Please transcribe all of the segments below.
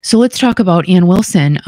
So let's talk about Ann Wilson.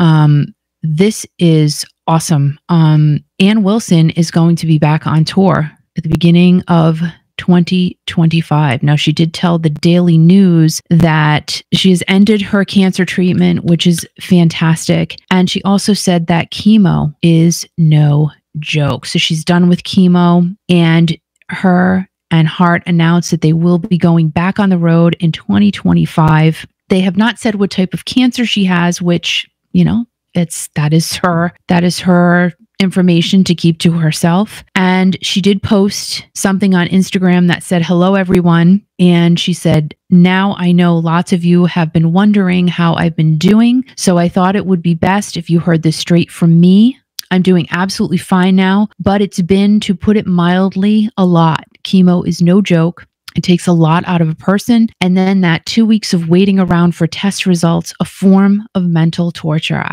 This is awesome. Ann Wilson is going to be back on tour at the beginning of 2025. Now, she did tell the Daily News that she has ended her cancer treatment, which is fantastic. And she also said that chemo is no joke. So she's done with chemo, and her and Hart announced that they will be going back on the road in 2025. They have not said what type of cancer she has, which, that is her information to keep to herself. And she did post something on Instagram that said, "Hello, everyone." And she said, "Now I know lots of you have been wondering how I've been doing. So I thought it would be best if you heard this straight from me. I'm doing absolutely fine now, but it's been, to put it mildly, a lot. Chemo is no joke. It takes a lot out of a person. And then that 2 weeks of waiting around for test results, a form of mental torture."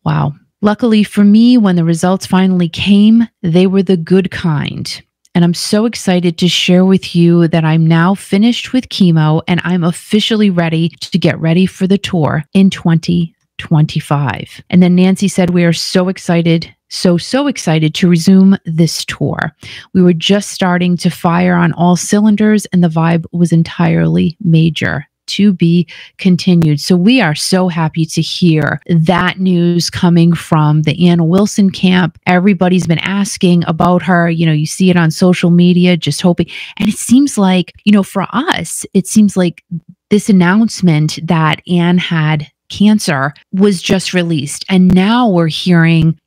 Wow. Luckily for me, when the results finally came, they were the good kind. And I'm so excited to share with you that I'm now finished with chemo and I'm officially ready to get ready for the tour in 2025. And then Nancy said, "We are so excited, so excited to resume this tour. We were just starting to fire on all cylinders and the vibe was entirely major. To be continued." So we are so happy to hear that news coming from the Ann Wilson camp. Everybody's been asking about her. You see it on social media, just hoping. And it seems like, for us, it seems like this announcement that Ann had cancer was just released. And now we're hearing,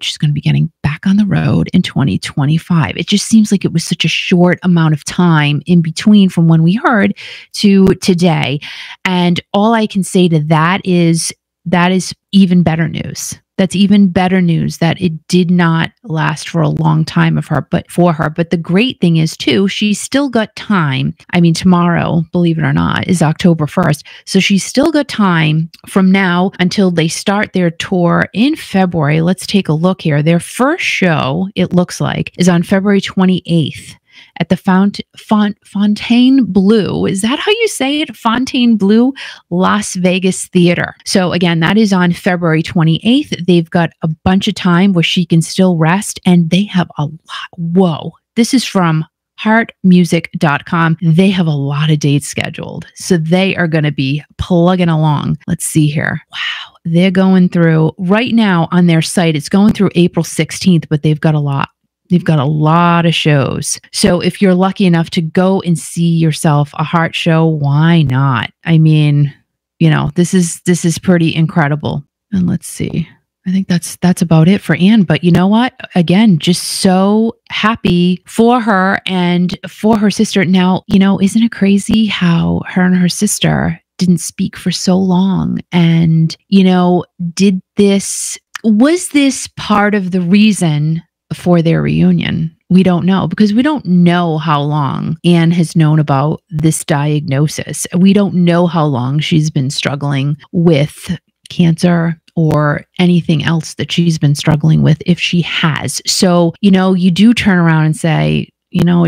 she's going to be getting back on the road in 2025. It just seems like it was such a short amount of time in between from when we heard to today. And all I can say to that is even better news. That's even better news that it did not last for a long time for her. But the great thing is too, she's still got time. I mean, tomorrow, believe it or not, is October 1st. So she's still got time from now until they start their tour in February. Let's take a look here. Their first show, it looks like, is on February 28th. At the Fontainebleau. Is that how you say it? Fontainebleau, Las Vegas Theater. So again, that is on February 28th. They've got a bunch of time where she can still rest, and they have a lot. Whoa. This is from heartmusic.com. They have a lot of dates scheduled. So they are going to be plugging along. Let's see here. Wow. They're going through right now on their site. It's going through April 16th, but they've got a lot. They've got a lot of shows. So if you're lucky enough to go and see yourself a Heart show, why not? I mean, this is pretty incredible. And let's see. I think that's about it for Ann. But you know what? Again, just so happy for her and for her sister. Now, isn't it crazy how her and her sister didn't speak for so long? And, was this part of the reason for their reunion? We don't know, because we don't know how long Ann has known about this diagnosis. We don't know how long she's been struggling with cancer or anything else that she's been struggling with, if she has. So, you do turn around and say,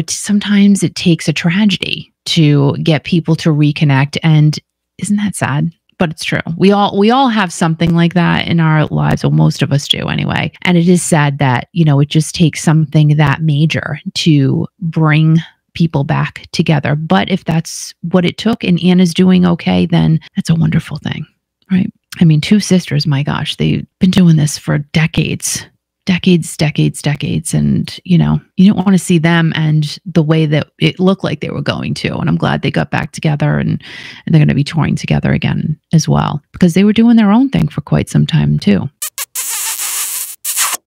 sometimes it takes a tragedy to get people to reconnect. And isn't that sad? But it's true. We all have something like that in our lives. Well, most of us do anyway. And it is sad that, it just takes something that major to bring people back together. But if that's what it took and Anna's doing okay, then that's a wonderful thing, right? I mean, two sisters, my gosh, they've been doing this for decades. And, you don't want to see them and the way that it looked like they were going to. And I'm glad they got back together and they're going to be touring together again as well, because they were doing their own thing for quite some time too.